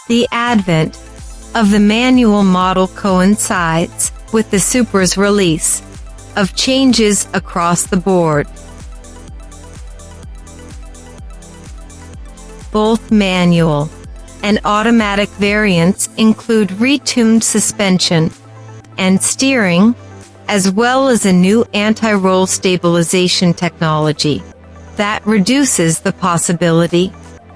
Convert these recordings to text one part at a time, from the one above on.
The advent of the manual model coincides with the Supra's release of changes across the board. Both manual and automatic variants include retuned suspension and steering, as well as a new anti-roll stabilization technology that reduces the possibility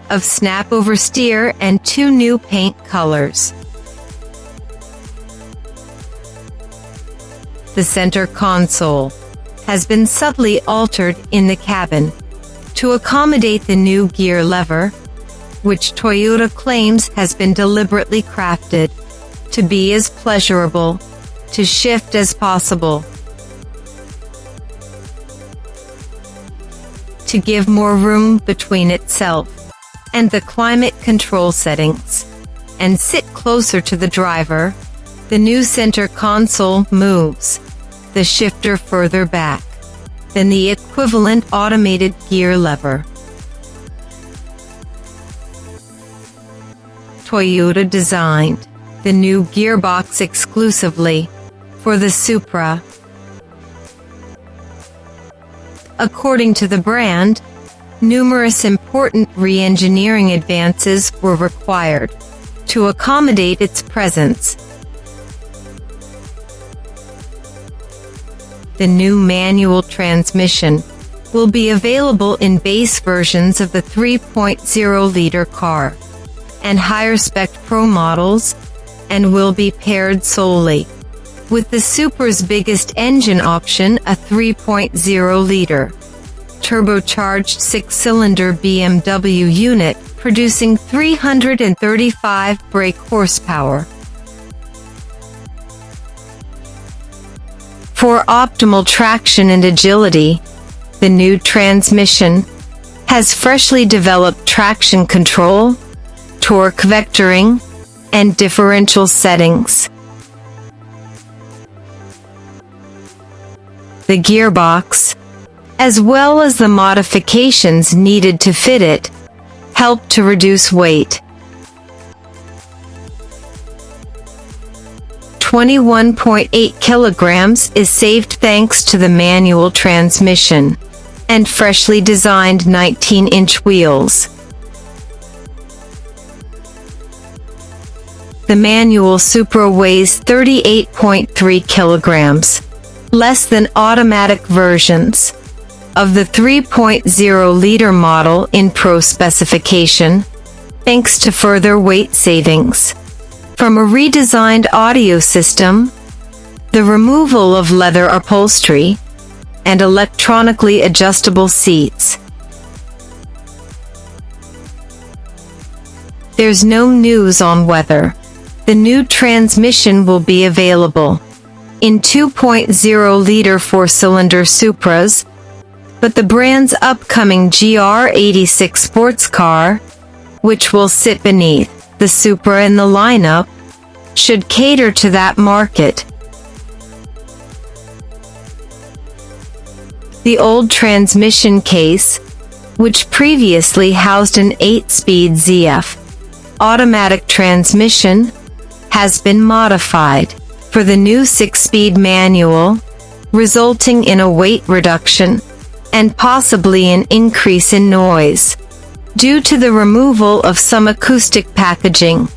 of snap-oversteer, and 2 new paint colors. The center console has been subtly altered in the cabin to accommodate the new gear lever, which Toyota claims has been deliberately crafted to be as pleasurable to shift as possible, to give more room between itself and the climate control settings, and sit closer to the driver. The new center console moves the shifter further back than the equivalent automated gear lever. Toyota designed the new gearbox exclusively for the Supra. According to the brand, numerous important re-engineering advances were required to accommodate its presence. The new manual transmission will be available in base versions of the 3.0-liter car and higher-spec Pro models, and will be paired solely with the Supra's biggest engine option, a 3.0-liter turbocharged 6-cylinder BMW unit producing 335 brake horsepower. For optimal traction and agility, the new transmission has freshly developed traction control, torque vectoring, and differential settings. The gearbox, as well as the modifications needed to fit it, help to reduce weight. 21.8 kilograms is saved thanks to the manual transmission and freshly designed 19-inch wheels. The manual Supra weighs 38.3 kilograms, less than automatic versions of the 3.0-liter model in Pro specification, thanks to further weight savings from a redesigned audio system, the removal of leather upholstery, and electronically adjustable seats. There's no news on whether the new transmission will be available in 2.0-liter 4-cylinder Supras, but the brand's upcoming GR86 sports car, which will sit beneath the Supra in the lineup, should cater to that market. The old transmission case, which previously housed an 8-speed ZF automatic transmission, has been modified for the new 6-speed manual, resulting in a weight reduction and possibly an increase in noise due to the removal of some acoustic packaging.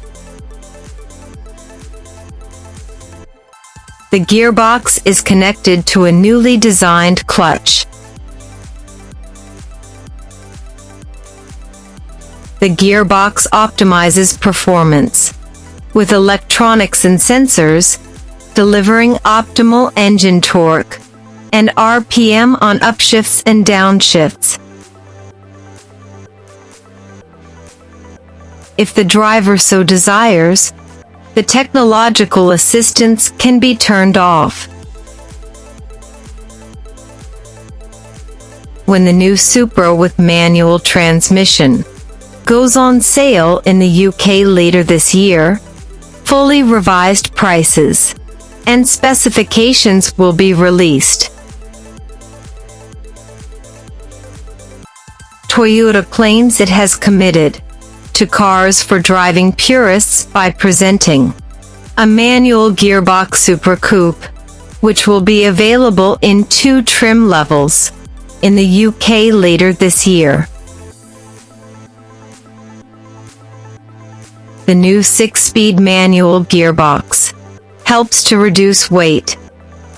The gearbox is connected to a newly designed clutch. The gearbox optimizes performance with electronics and sensors, delivering optimal engine torque and RPM on upshifts and downshifts. If the driver so desires, the technological assistance can be turned off. When the new Supra with manual transmission goes on sale in the UK later this year, fully revised prices and specifications will be released. Toyota claims it has committed to cars for driving purists by presenting a manual gearbox Supra Coupe, which will be available in 2 trim levels in the UK later this year. The new 6-speed manual gearbox helps to reduce weight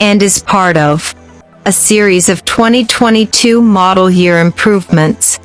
and is part of a series of 2022 model year improvements